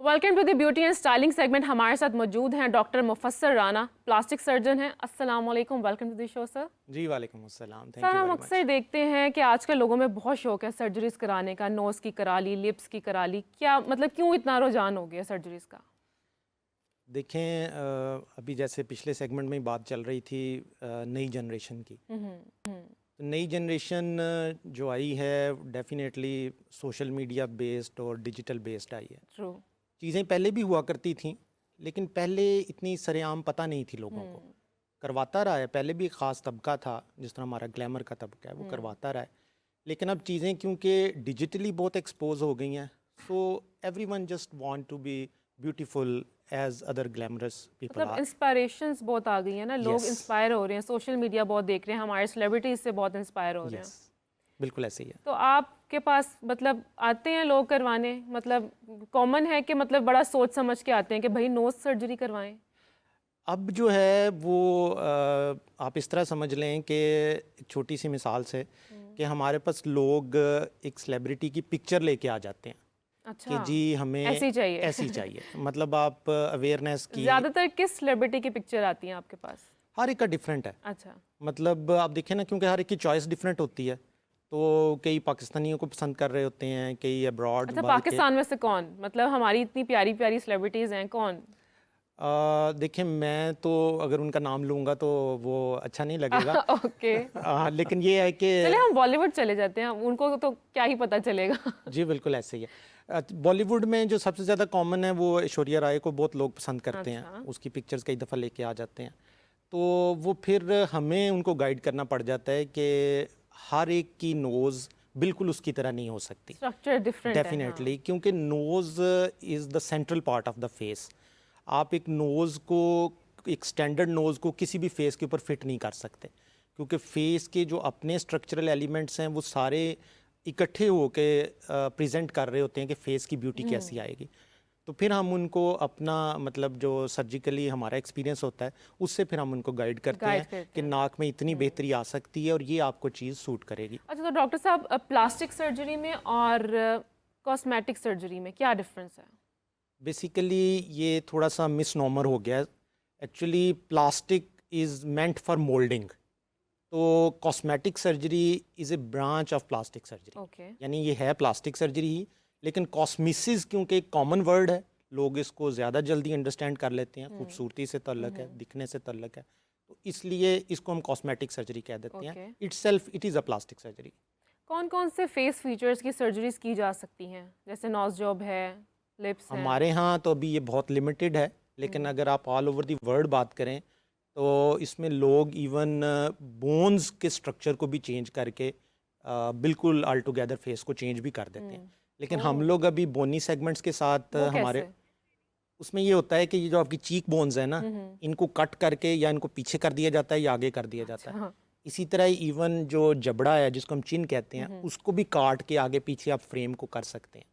Welcome to the beauty and styling segment. हमारे साथ मौजूद हैं doctor Mufassar Rana, plastic surgeon हैं। अस्सलाम वालेकुम, welcome to the show sir. जी वालेकुम अस्सलाम, थैंक सर, यू हम वेरी अक्सर मच। देखते हैं कि आजकल लोगों में बहुत शौक है सर्जरीज कराने का, नोज़ की करा ली, लिप्स की करा ली। क्या मतलब क्यों इतना रुझान हो गया सर्जरीज का? देखें अभी जैसे पिछले सेगमेंट में ही बात चल रही थी नई जनरेशन की। हम्म। तो नई जनरेशन जो आई है डेफिनेटली सोशल मीडिया बेस्ड और डिजिटल बेस्ड आई है। ट्रू। चीज़ें पहले भी हुआ करती थी, लेकिन पहले इतनी सरेआम पता नहीं थी लोगों को। हम्म। करवाता रहा है, पहले भी एक ख़ास तबका था, जिस तरह हमारा ग्लैमर का तबका है वो करवाता रहा है। लेकिन अब चीज़ें क्योंकि डिजिटली बहुत एक्सपोज हो गई हैं, so everyone just want to be beautiful as other glamorous people मतलब आर। इंस्पायरेशंस बहुत आ गई है ना, लोग यस, इंस्पायर हो रहे हैं, सोशल मीडिया बहुत देख रहे हैं, हमारे सेलिब्रिटीज से बहुत इंस्पायर हो रहे हैं। यस, बिल्कुल ऐसे ही है। तो आपके पास मतलब आते हैं लोग करवाने, मतलब कॉमन है कि मतलब बड़ा सोच समझ के आते हैं कि भाई नोज सर्जरी करवाएं? अब जो है वो आप इस तरह समझ लें कि एक छोटी सी मिसाल से कि हमारे पास लोग एक सेलिब्रिटी की पिक्चर लेके आ जाते हैं कि अच्छा, जी हमें ऐसी चाहिए। ऐसी चाहिए। मतलब आप अवेयरनेस की, ज्यादातर किस सेलिब्रिटी की पिक्चर आती है आपके पास? हर एक का डिफरेंट है। अच्छा। मतलब आप देखें ना, क्योंकि हर एक की चॉइस डिफरेंट होती है। तो कई पाकिस्तानियों को पसंद कर रहे होते हैं, कई अब्रॉड अच्छा, बाहर के। पाकिस्तान में से कौन, मतलब हमारी इतनी प्यारी प्यारी सेलिब्रिटीज हैं, कौन? देखें, मैं तो अगर उनका नाम लूँगा तो वो अच्छा नहीं लगेगा। ओके। लेकिन ये है कि चले हम बॉलीवुड चले जाते हैं, उनको तो क्या ही पता चलेगा। जी बिल्कुल ऐसे ही है। बॉलीवुड में जो सबसे ज़्यादा कॉमन है वो ऐश्वर्या राय को बहुत लोग पसंद करते हैं। अच्छा। उसकी पिक्चर्स कई दफ़ा लेके आ जाते हैं। तो वो फिर हमें उनको गाइड करना पड़ जाता है कि हर एक की नोज़ बिल्कुल उसकी तरह नहीं हो सकती। स्ट्रक्चर डिफरेंट है, हाँ। डेफिनेटली, क्योंकि nose is the central part of the face. आप एक नोज़ को, एक स्टैंडर्ड नोज़ को किसी भी फेस के ऊपर फिट नहीं कर सकते, क्योंकि फेस के जो अपने स्ट्रक्चरल एलिमेंट्स हैं वो सारे इकट्ठे होके प्रेजेंट कर रहे होते हैं कि फेस की ब्यूटी कैसी आएगी। तो फिर हम उनको अपना, मतलब जो सर्जिकली हमारा एक्सपीरियंस होता है उससे फिर हम उनको गाइड करते गाइड हैं करते कि हैं। नाक में इतनी बेहतरी आ सकती है और ये आपको चीज़ सूट करेगी। अच्छा, तो डॉक्टर साहब, प्लास्टिक सर्जरी में और कॉस्मेटिक सर्जरी में क्या डिफरेंस है? बेसिकली ये थोड़ा सा मिसनॉमर हो गया। Actually plastic is meant for moulding, तो cosmetic surgery is a branch of plastic surgery. Okay. यानी ये है प्लास्टिक सर्जरी ही, लेकिन कॉस्मेसिस क्योंकि एक कॉमन वर्ड है, लोग इसको ज़्यादा जल्दी अंडरस्टैंड कर लेते हैं। खूबसूरती से तल्लक है, दिखने से तल्लक है, तो इसलिए इसको हम कॉस्मेटिक सर्जरी कह देते हैं। Okay. Itself it is a plastic surgery. कौन कौन से फेस फीचर्स की सर्जरीज की जा सकती हैं, जैसे नॉज जॉब है, लिप्स हैं? हमारे यहाँ तो अभी ये बहुत लिमिटेड है, लेकिन अगर आप ऑल ओवर दी वर्ल्ड बात करें तो इसमें लोग इवन बोन्स के स्ट्रक्चर को भी चेंज करके बिल्कुल ऑल टुगेदर फेस को चेंज भी कर देते हैं। लेकिन हम ओह, लोग अभी बोनी सेगमेंट्स के साथ वो हमारे कैसे? उसमें ये होता है कि ये जो आपकी चीक बोन्स है ना, हम्म। इनको कट करके या इनको पीछे कर दिया जाता है या आगे कर दिया जाता है। अच्छा। इसी तरह इवन जो जबड़ा है जिसको हम चिन कहते हैं, उसको भी काट के आगे पीछे आप फ्रेम को कर सकते हैं।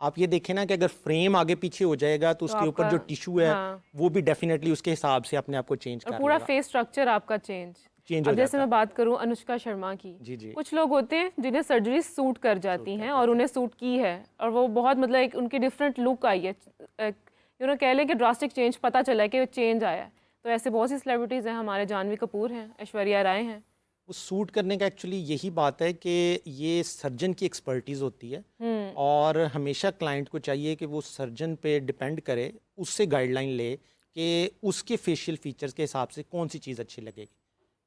आप ये देखें ना कि अगर फ्रेम आगे पीछे हो जाएगा तो तो उसके ऊपर आपका, जो टिश्यू है हाँ, वो भी डेफिनेटली उसके हिसाब से अपने आप को चेंज और कर पूरा लेगा, फेस स्ट्रक्चर आपका चेंज। चेंज हो अब जैसे जाता मैं है। बात करूं अनुष्का शर्मा की, जी जी, कुछ लोग होते हैं जिन्हें सर्जरी सूट कर सूट जाती कर हैं और जाती उन्हें है। सूट की है, और वो बहुत मतलब एक उनकी डिफरेंट लुक आई है, कह लें कि ड्रास्टिक चेंज पता चला है कि चेंज आया है। तो ऐसे बहुत सी सेलिब्रिटीज़ हैं, हमारे जानवी कपूर हैं, ऐश्वर्या राय हैं। वो सूट करने का एक्चुअली यही बात है कि ये सर्जन की एक्सपर्टीज़ होती है, हम्म। और हमेशा क्लाइंट को चाहिए कि वो सर्जन पे डिपेंड करे, उससे गाइडलाइन ले कि उसके फेशियल फीचर्स के हिसाब से कौन सी चीज़ अच्छी लगेगी,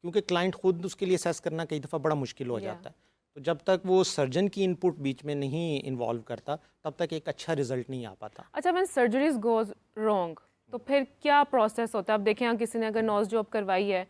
क्योंकि क्लाइंट खुद उसके लिए असेस करना कई दफ़ा बड़ा मुश्किल हो या जाता है। तो जब तक वो सर्जन की इनपुट बीच में नहीं इन्वॉल्व करता, तब तक एक अच्छा रिजल्ट नहीं आ पाता। अच्छा, व्हेन सर्जरीज गोज रॉन्ग, तो फिर क्या प्रोसेस होता है? अब देखें, किसी ने अगर नोज जॉब करवाई है,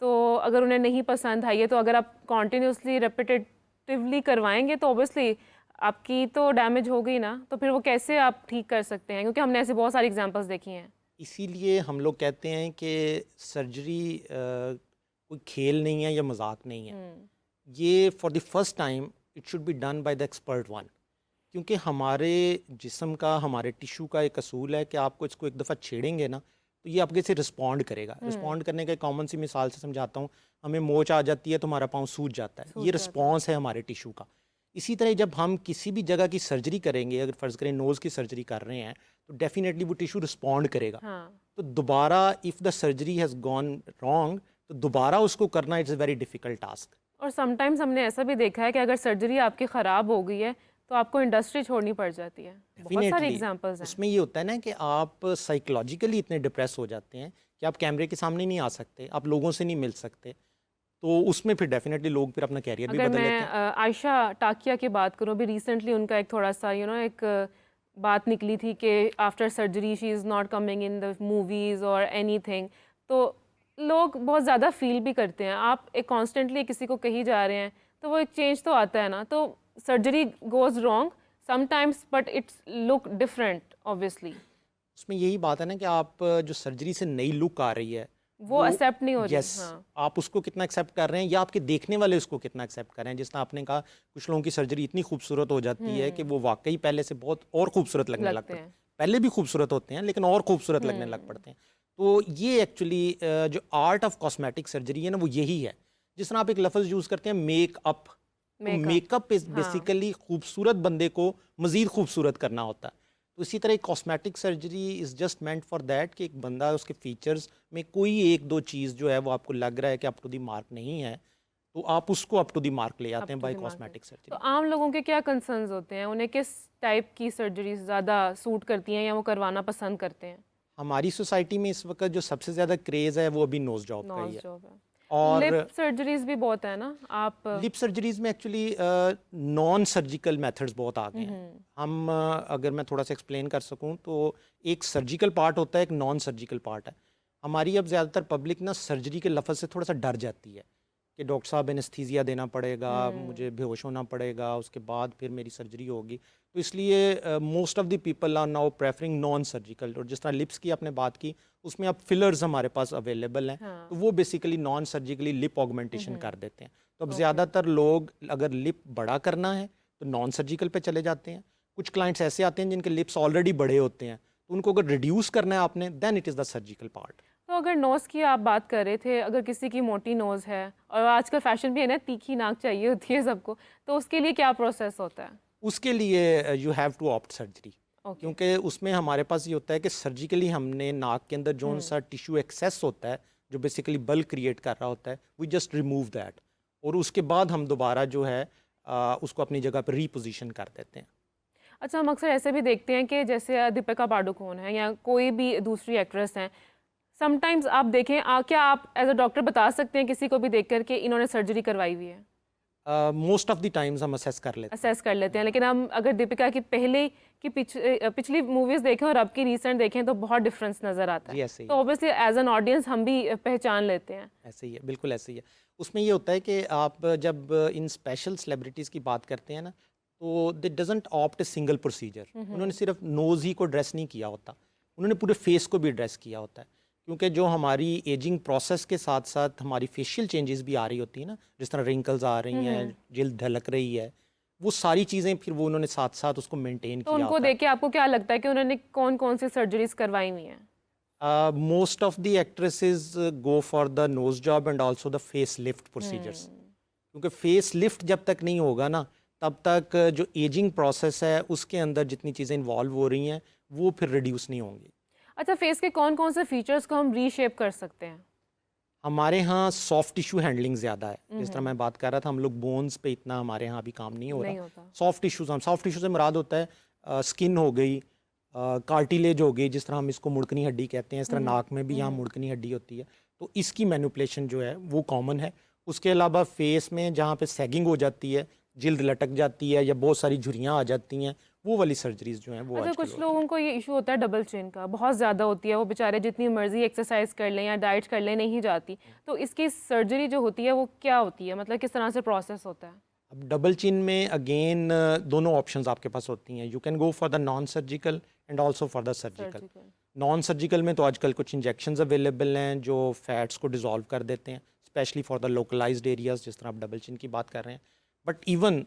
तो अगर उन्हें नहीं पसंद आई है, तो अगर आप कॉन्टिन्यूसली रेपिटेटिवली करवाएंगे तो ऑब्वियसली आपकी तो डैमेज हो गई ना, तो फिर वो कैसे आप ठीक कर सकते हैं? क्योंकि हमने ऐसे बहुत सारी एग्जांपल्स देखी हैं। इसीलिए हम लोग कहते हैं कि सर्जरी कोई खेल नहीं है या मजाक नहीं है। हम्म। ये for the first time it should be done by the expert one, क्योंकि हमारे जिस्म का, हमारे टिश्यू का एक असूल है कि आपको इसको एक दफ़ा छेड़ेंगे ना तो ये आपके से रिस्पॉन्ड करेगा। रिस्पॉन्ड करने का एक कॉमन सी मिसाल से समझाता हूँ। हमें मोच आ जाती है तो हमारा पाँव सूज जाता है, सूझ ये जाता है। रिस्पॉन्स है हमारे टिश्यू का। इसी तरह जब हम किसी भी जगह की सर्जरी करेंगे, अगर फ़र्ज़ करें नोज़ की सर्जरी कर रहे हैं, तो डेफिनेटली वो टिश्यू रिस्पॉन्ड करेगा। हाँ। तो दोबारा if the surgery has gone wrong, तो दोबारा उसको करना it's a very difficult task. और समटाइम्स हमने ऐसा भी देखा है कि अगर सर्जरी आपकी ख़राब हो गई है तो आपको इंडस्ट्री छोड़नी पड़ जाती है। बहुत सारे डेफिनेटली एग्जांपल्स हैं। उसमें ये होता है ना कि आप साइकोलॉजिकली इतने डिप्रेस हो जाते हैं कि आप कैमरे के सामने नहीं आ सकते, आप लोगों से नहीं मिल सकते, तो उसमें फिर डेफिनेटली लोग फिर अपना कैरियर भी अगर बदल मैं लेते हैं। आयशा टाकिया की बात करूं, अभी रिसेंटली उनका एक थोड़ा सा एक बात निकली थी कि after surgery she is not coming in the movies और एनीथिंग। तो लोग बहुत ज़्यादा फील भी करते हैं। आप एक कॉन्स्टेंटली किसी को कही जा रहे हैं तो वो एक चेंज तो आता है ना। तो surgery goes wrong sometimes but it's look different obviously. उसमें यही बात है ना कि आप जो सर्जरी से नई लुक आ रही है, वो एक्सेप्ट नहीं हो रही। यस, हाँ। आप उसको कितना एक्सेप्ट कर रहे हैं या आपके देखने वाले उसको कितना एक्सेप्ट कर रहे हैं। जिस तरह आपने कहा, कुछ लोगों की सर्जरी इतनी खूबसूरत हो जाती है कि वो वाकई पहले से बहुत और खूबसूरत लगने लग लगते पड़ते हैं। हैं। पहले भी खूबसूरत होते हैं लेकिन और खूबसूरत लगने लग पड़ते हैं। तो ये एक्चुअली जो आर्ट ऑफ कॉस्मेटिक सर्जरी है ना, वो यही है। जिस तरह आप एक लफ्ज़ यूज़ करते हैं मेकअप, तो मेकअप। मेकअप हाँ। बेसिकली खूबसूरत बंदे को मज़ीद खूबसूरत करना होता है। तो इसी तरह cosmetic surgery is just meant for that कि एक बंदा उसके फीचर्स में कोई एक दो चीज़ जो है वो आपको लग रहा है कि अप टू द मार्क नहीं है, तो आप उसको अप टू द मार्क ले आते हैं up to by the mark है। कॉस्मेटिक तो सर्जरी। आम लोगों के क्या कंसर्न्स होते हैं? उन्हें किस टाइप की सर्जरीज ज़्यादा सूट करती हैं या वो करवाना पसंद करते हैं? हमारी सोसाइटी में इस वक्त जो सबसे ज़्यादा क्रेज़ है वो अभी नोज़ जॉब का ही नॉज है। जॉब है। और लिप सर्जरीज भी बहुत है ना आप? लिप सर्जरीज में एक्चुअली नॉन सर्जिकल मेथड्स बहुत आ गए हैं। हम अगर मैं थोड़ा सा एक्सप्लेन कर सकूं तो एक सर्जिकल पार्ट होता है, एक नॉन सर्जिकल पार्ट है। हमारी अब ज़्यादातर पब्लिक ना सर्जरी के लफ्ज़ से थोड़ा सा डर जाती है कि डॉक्टर साहब एनेस्थीसिया देना पड़ेगा, मुझे बेहोश होना पड़ेगा, उसके बाद फिर मेरी सर्जरी होगी। तो इसलिए most of the people are now preferring non surgical. और जिस तरह लिप्स की आपने बात की, उसमें अब फिलर्स हमारे पास अवेलेबल हैं, हाँ। तो वो basically non surgically lip augmentation कर देते हैं। तो अब ओके। ज़्यादातर लोग अगर लिप बड़ा करना है तो नॉन सर्जिकल पे चले जाते हैं। कुछ क्लाइंट्स ऐसे आते हैं जिनके लिप्स ऑलरेडी बड़े होते हैं, तो उनको अगर रिड्यूस करना है आपने, then it is the surgical part. तो अगर नोज़ की आप बात कर रहे थे, अगर किसी की मोटी नोज़ है और आजकल फैशन भी है ना, तीखी नाक चाहिए होती है सबको, तो उसके लिए क्या प्रोसेस होता है? उसके लिए you have to opt surgery, okay. क्योंकि उसमें हमारे पास ये होता है कि सर्जिकली हमने नाक के अंदर जो सा टिश्यू एक्सेस होता है, जो बेसिकली बल्क क्रिएट कर रहा होता है, वी जस्ट रिमूव दैट, और उसके बाद हम दोबारा जो है उसको अपनी जगह पर रीपोजिशन कर देते हैं। अच्छा, हम अक्सर ऐसे भी देखते हैं कि जैसे दीपिका पादुकोण है या कोई भी दूसरी एक्ट्रेस हैं, समटाइम्स आप देखें क्या आप एज अ डॉक्टर बता सकते हैं किसी को भी देख कर के इन्होंने सर्जरी करवाई हुई है? मोस्ट ऑफ द टाइम्स हम असेस कर लेते हैं। असेस कर लेते हैं, लेकिन हम अगर दीपिका की पहले की पिछली मूवीज देखें और अब की रिसेंट देखें तो बहुत डिफरेंस नज़र आता जी है। ऐसे ही तो है, ऑब्वियसली एज एन ऑडियंस हम भी पहचान लेते हैं। ऐसे ही है, बिल्कुल ऐसे ही है। उसमें ये होता है कि आप जब इन स्पेशल सेलिब्रिटीज़ की बात करते हैं ना, तो दे doesn't opt a single procedure. उन्होंने सिर्फ नोज़ ही को ड्रेस नहीं किया होता, उन्होंने पूरे फेस को भी ड्रेस किया होता है। क्योंकि जो हमारी एजिंग प्रोसेस के साथ साथ हमारी फेशियल चेंजेस भी आ रही होती है ना, जिस तरह रिंकल्स आ रही हैं, जिल्द ढलक रही है, वो सारी चीज़ें फिर वो उन्होंने साथ साथ उसको मेंटेन तो किया उनको होता है। देख के आपको क्या लगता है कि उन्होंने कौन कौन सी सर्जरीज करवाई हुई हैं? Most of the actresses go for the nose job and also the face lift procedures, क्योंकि फेस लिफ्ट जब तक नहीं होगा ना, तब तक जो एजिंग प्रोसेस है उसके अंदर जितनी चीज़ें इन्वॉल्व हो रही हैं वो फिर रिड्यूस नहीं होंगी। अच्छा, फेस के कौन कौन से फीचर्स को हम रीशेप कर सकते हैं? हमारे यहाँ सॉफ्ट टिश्यू हैंडलिंग ज़्यादा है। जिस तरह मैं बात कर रहा था, हम लोग बोन्स पे इतना हमारे यहाँ अभी काम नहीं हो नहीं रहा। होता। सॉफ्ट टिश्यूज़, हम सॉफ्ट टिश्यू से मुराद होता है स्किन हो गई, कार्टिलेज हो गई, जिस तरह हम इसको मुड़कनी हड्डी कहते हैं, इस तरह नाक में भी यहाँ मुड़कनी हड्डी होती है, तो इसकी मैनिपुलेशन जो है वो कॉमन है। उसके अलावा फेस में जहाँ पे सैगिंग हो जाती है, जिल्द लटक जाती है या बहुत सारी झुर्रियाँ आ जाती हैं, वो वाली सर्जरीज जो हैं वो अच्छा, आजकल कुछ हो रही लोगों को ये इशू होता है डबल चिन का, बहुत ज़्यादा होती है, वो बेचारे जितनी मर्जी एक्सरसाइज कर लें या डाइट कर लें नहीं जाती। तो इसकी सर्जरी जो होती है वो क्या होती है, मतलब किस तरह से प्रोसेस होता है? अब डबल चिन में अगेन दोनों ऑप्शंस आपके पास होती हैं। You can go for the non surgical and also for the surgical. Surgical. Non surgical में तो आजकल कुछ इंजेक्शंस अवेलेबल हैं जो फैट्स को डिसॉल्व कर देते हैं, specially for the localised areas, जिस तरह आप डबल चिन की बात कर रहे हैं। But even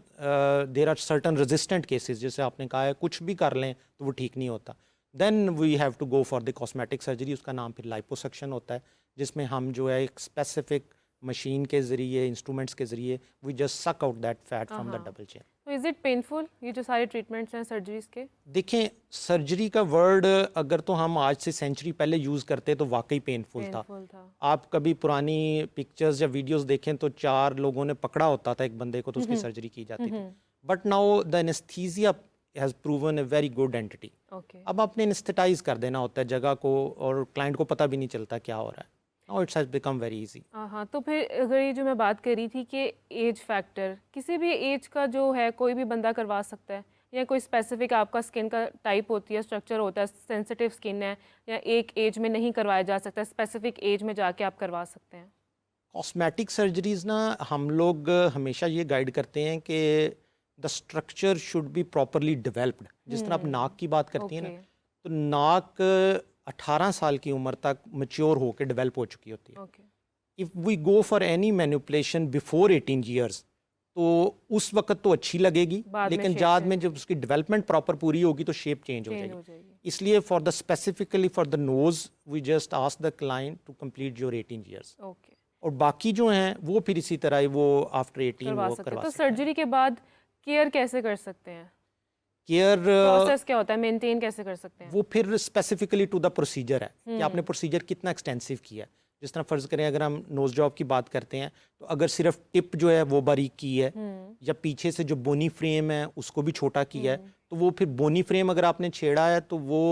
there are certain resistant cases, जैसे आपने कहा है कुछ भी कर लें तो वो ठीक नहीं होता, then we have to go for the cosmetic surgery. उसका नाम फिर लाइपोसक्शन होता है, जिसमें हम जो है एक स्पेसिफिक मशीन के ज़रिए, इंस्ट्रूमेंट्स के ज़रिए we just suck out that fat from the double chin. तो तो इज़ इट पेनफुल ये जो सारे ट्रीटमेंट्स हैं सर्जरीज के? देखें, सर्जरी का वर्ड अगर तो हम आज से सेंचुरी पहले यूज़ करते तो वाकई पेनफुल था। पेनफुल था। आप कभी पुरानी पिक्चर्स या वीडियोस देखें तो 4 लोगों ने पकड़ा होता था एक बंदे को तो उसकी सर्जरी की जाती थी। But now the anaesthesia has proven a very good entity. Okay. अब आपने एनेस्थेटाइज कर देना होता है जगह को और क्लाइंट को पता भी नहीं चलता क्या हो रहा है। Now it's has become very easy. हाँ, तो फिर अगर ये जो मैं बात कर रही थी कि एज फैक्टर, किसी भी एज का जो है कोई भी बंदा करवा सकता है या कोई स्पेसिफिक आपका स्किन का टाइप होती है, स्ट्रक्चर होता है, सेंसिटिव स्किन है या एक एज में नहीं करवाया जा सकता, स्पेसिफिक एज में जाके आप करवा सकते हैं? कॉस्मेटिक सर्जरीज ना हम लोग हमेशा ये गाइड करते हैं कि the structure should be properly developed. जिस तरह आप नाक की बात करती हैं ना, ओके। तो नाक 18 साल की उम्र तक मैच्योर होकर डेवलप हो चुकी होती है। Okay. If we go for any manipulation before 18 years तो उस वक्त तो अच्छी लगेगी, बाद में लेकिन shape बाद change में जब उसकी डेवलपमेंट प्रॉपर पूरी होगी तो शेप चेंज हो चेंज जाएगी। हो जाएगी। इसलिए for the specifically for the nose we just ask the client to complete your 18 years. Okay. और बाकी जो हैं वो फिर इसी तरह ही वो आफ्टर 18 करवा वो सकते हैं। करवा तो सकते हैं। सर्जरी के बाद केयर कैसे कर सकते हैं? केयर प्रोसेस क्या होता है, मेंटेन कैसे कर सकते हैं? वो फिर स्पेसिफिकली टू द प्रोसीजर है कि आपने प्रोसीजर कितना एक्सटेंसिव किया है। जिस तरह फ़र्ज़ करें अगर हम नोज जॉब की बात करते हैं तो अगर सिर्फ टिप जो है वो बारीक की है या पीछे से जो बोनी फ्रेम है उसको भी छोटा किया है तो वो फिर बोनी फ्रेम अगर आपने छेड़ा है तो वो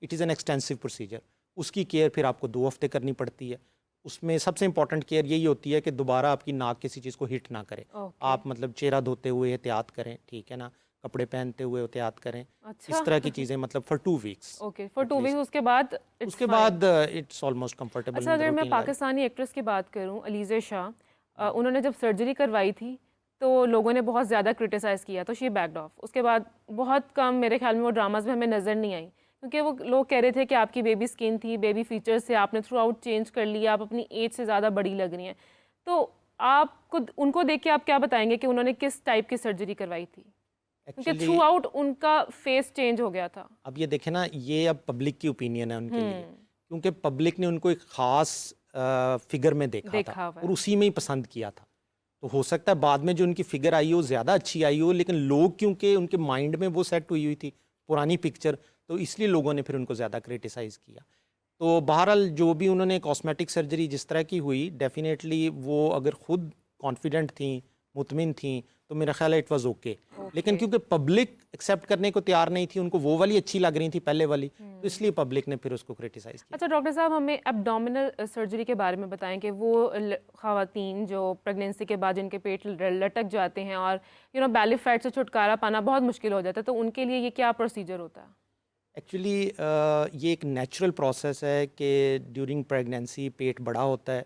it is an extensive procedure. उसकी केयर फिर आपको 2 हफ्ते करनी पड़ती है। उसमें सबसे इंपॉर्टेंट केयर यही होती है कि दोबारा आपकी नाक किसी चीज़ को हिट ना करे। ओके। आप मतलब चेहरा धोते हुए एहतियात करें, ठीक है ना, कपड़े पहनते हुए एहतियात करें, अच्छा। इस तरह की चीज़ें मतलब for 2 weeks. Okay, for 2 weeks उसके बाद it's उसके fine। बाद इट्स ऑलमोस्ट कंफर्टेबल। अच्छा, अगर मैं पाकिस्तानी एक्ट्रेस की बात करूं, अलीज़ा शाह, उन्होंने जब सर्जरी करवाई थी तो लोगों ने बहुत ज़्यादा क्रिटिसाइज़ किया तो शी बैक्ड ऑफ। उसके बाद बहुत कम मेरे ख्याल में वो ड्रामाज में हमें नज़र नहीं आई क्योंकि वो लोग कह रहे थे कि आपकी बेबी स्किन थी, बेबी फीचर्स थे, आपने थ्रू आउट चेंज कर लिया, आप अपनी एज से ज़्यादा बड़ी लग रही हैं। तो आपको उनको देख के आप क्या बताएंगे कि उन्होंने किस टाइप की सर्जरी करवाई थी? क्योंकि एक्चुअली थ्रू आउट उनका फेस चेंज हो गया था। अब ये देखें ना, ये अब पब्लिक की ओपिनियन है उनके लिए, क्योंकि पब्लिक ने उनको एक ख़ास फिगर में देखा देखा था हुआ है। और उसी में ही पसंद किया था। तो हो सकता है बाद में जो उनकी फिगर आई हो ज़्यादा अच्छी आई हो, लेकिन लोग क्योंकि उनके माइंड में वो सेट हुई थी पुरानी पिक्चर, तो इसलिए लोगों ने फिर उनको ज़्यादा क्रिटिसाइज़ किया। तो बहरहाल जो भी उन्होंने कॉस्मेटिक सर्जरी जिस तरह की हुई, डेफिनेटली वो अगर ख़ुद कॉन्फिडेंट थी, मुतमिन थी, तो मेरा ख्याल है इट वाज ओके। लेकिन क्योंकि पब्लिक एक्सेप्ट करने को तैयार नहीं थी, उनको वो वाली अच्छी लग रही थी पहले वाली, तो इसलिए पब्लिक ने फिर उसको क्रिटिसाइज़ किया। अच्छा डॉक्टर साहब, हमें एब्डोमिनल सर्जरी के बारे में बताएं कि वो ख़वातीन जो प्रेगनेंसी के बाद जिनके पेट लटक जाते हैं और बेली फैट से छुटकारा पाना बहुत मुश्किल हो जाता है, तो उनके लिए ये क्या प्रोसीजर होता है? एक्चुअली ये एक नेचुरल प्रोसेस है कि ड्यूरिंग प्रेगनेंसी पेट बड़ा होता है,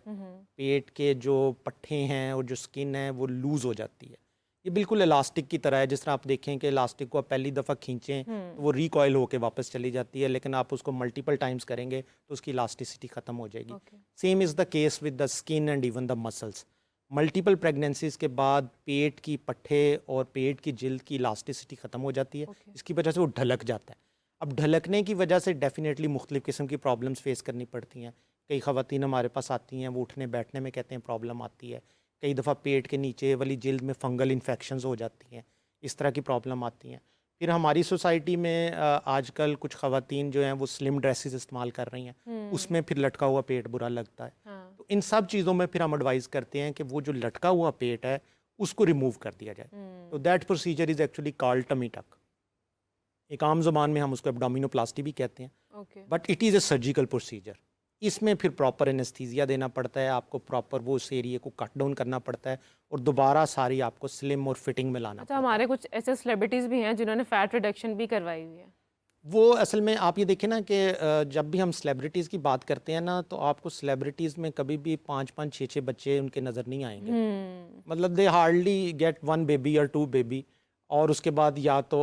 पेट के जो पट्टे हैं और जो स्किन है वो लूज़ हो जाती है। ये बिल्कुल इलास्टिक की तरह है। जिस तरह आप देखें कि इलास्टिक को आप पहली दफ़ा खींचें तो वो रिकॉयल होकर वापस चली जाती है, लेकिन आप उसको मल्टीपल टाइम्स करेंगे तो उसकी इलास्टिसिटी ख़त्म हो जाएगी। Same is the case with the skin and even the muscles. Multiple pregnancies के बाद पेट की पट्टे और पेट की जिल्द की इलास्टिसिटी ख़त्म हो जाती है। इसकी वजह से वो ढलक जाता है। अब ढलकने की वजह से डेफिनेटली मुख्तलिफ़ किस्म की प्रॉब्लम्स फेस करनी पड़ती हैं। कई ख़वातीन हमारे पास आती हैं, वो उठने बैठने में कहते हैं प्रॉब्लम आती है। कई दफ़ा पेट के नीचे वाली जिल्द में फंगल इन्फेक्शंस हो जाती हैं, इस तरह की प्रॉब्लम आती हैं। फिर हमारी सोसाइटी में आजकल कुछ ख़वातीन जो हैं वो स्लिम ड्रेसेस इस्तेमाल कर रही हैं, उसमें फिर लटका हुआ पेट बुरा लगता है। तो इन सब चीज़ों में फिर हम एडवाइस करते हैं कि वो जो लटका हुआ पेट है उसको रिमूव कर दिया जाए। तो that procedure is actually called tummy tuck. एक आम ज़बान में हम उसको एब्डोमिनोप्लास्टी भी कहते हैं, but it is a surgical procedure. इसमें फिर प्रॉपर एनेस्थीसिया देना पड़ता है, आपको प्रॉपर वो उस एरिया को कट डाउन करना पड़ता है और दोबारा सारी आपको स्लिम और फिटिंग में लाना अच्छा, पड़ता है। हमारे कुछ ऐसे सेलिब्रिटीज़ भी हैं जिन्होंने फैट रिडक्शन भी करवाई हुई है। वो असल में आप ये देखें ना कि जब भी हम सेलिब्रिटीज़ की बात करते हैं ना, तो आपको सेलिब्रिटीज़ में कभी भी 5-5, 6-6 बच्चे उनके नज़र नहीं आएंगे। मतलब दे हार्डली गेट 1 बेबी और 2 बेबी, और उसके बाद या तो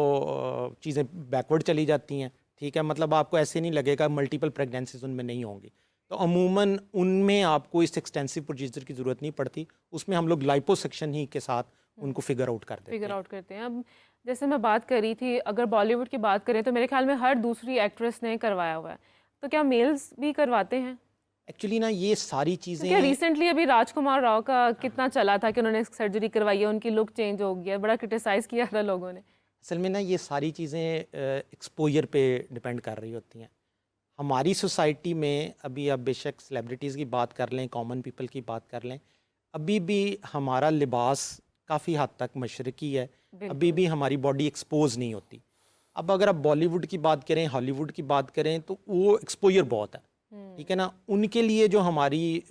चीज़ें बैकवर्ड चली जाती हैं, ठीक है। मतलब आपको ऐसे नहीं लगेगा मल्टीपल प्रेगनेंसीज उनमें नहीं होंगी। तो अमूमन उनमें आपको इस एक्सटेंसिव प्रोसीजर की ज़रूरत नहीं पड़ती, उसमें हम लोग लाइपोसक्शन ही के साथ उनको फिगर आउट कर देते हैं। फिगर आउट करते हैं। अब जैसे मैं बात कर रही थी, अगर बॉलीवुड की बात करें तो मेरे ख्याल में हर दूसरी एक्ट्रेस ने करवाया हुआ है, तो क्या मेल्स भी करवाते हैं? एक्चुअली ना ये सारी क्या चीज़ें रिसेंटली अभी राजकुमार राव का कितना चला था कि उन्होंने सर्जरी करवाई है, उनकी लुक चेंज हो गया, बड़ा क्रिटिसाइज किया था लोगों ने। असल में ना ये सारी चीज़ें एक्सपोजर पे डिपेंड कर रही होती हैं। हमारी सोसाइटी में अभी आप बेशक सेलिब्रिटीज़ की बात कर लें, कॉमन पीपल की बात कर लें, अभी भी हमारा लिबास काफ़ी हद तक मशरकी है, अभी भी हमारी बॉडी एक्सपोज नहीं होती। अब अगर आप बॉलीवुड की बात करें, हॉलीवुड की बात करें, तो वो एक्सपोजर बहुत है, ठीक है ना। उनके लिए जो हमारी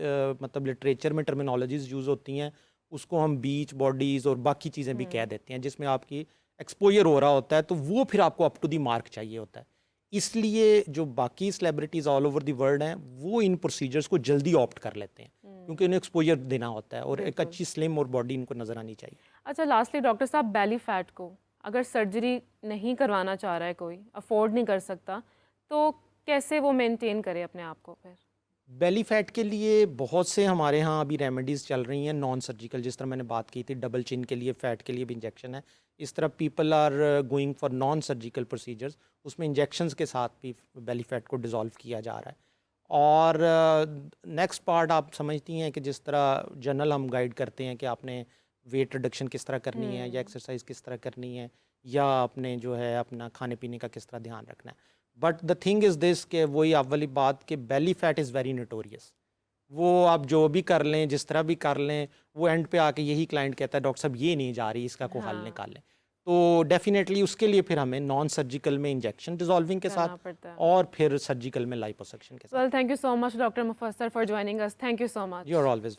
मतलब लिटरेचर में टर्मिनोलॉजीज यूज़ होती हैं, उसको हम बीच बॉडीज़ और बाकी चीज़ें भी कह देते हैं, जिसमें आपकी एक्सपोजर हो रहा होता है, तो वो फिर आपको अप टू दी मार्क चाहिए होता है। इसलिए जो बाकी celebrities all over the world हैं, वो इन प्रोसीजर्स को जल्दी ऑप्ट कर लेते हैं, क्योंकि उन्हें एक्सपोजर देना होता है और एक अच्छी स्लिम और बॉडी इनको नज़र आनी चाहिए। अच्छा, लास्टली डॉक्टर साहब, बेली फैट को अगर सर्जरी नहीं करवाना चाह रहा है, कोई अफोर्ड नहीं कर सकता, तो कैसे वो मेंटेन करे अपने आप को फिर? बेली फैट के लिए बहुत से हमारे यहाँ अभी रेमेडीज़ चल रही हैं नॉन सर्जिकल, जिस तरह मैंने बात की थी, डबल चिन के लिए, फैट के लिए भी इंजेक्शन है। इस तरह people are going for non surgical procedures, उसमें इंजेक्शंस के साथ भी बेली फैट को डिज़ोल्व किया जा रहा है। और नेक्स्ट पार्ट आप समझती हैं कि जिस तरह जनरल हम गाइड करते हैं कि आपने वेट रिडक्शन किस तरह करनी है, या एक्सरसाइज किस तरह करनी है, या आपने जो है अपना खाने पीने का किस तरह ध्यान रखना है। But the thing is this कि वही आप वाली बात कि belly fat is very notorious. वो आप जो भी कर लें, जिस तरह भी कर लें, वो एंड पे आके यही क्लाइंट कहता है डॉक्टर साहब ये नहीं जा रही, इसका कोई हल निकालें। तो डेफिनेटली उसके लिए फिर हमें नॉन सर्जिकल में इंजेक्शन डिजॉल्विंग के करना साथ पड़ता है। और फिर सर्जिकल में लाइपोसक्शन के साथ। Well, thank you so much doctor Mufassar for joining us. Thank you so much. You are always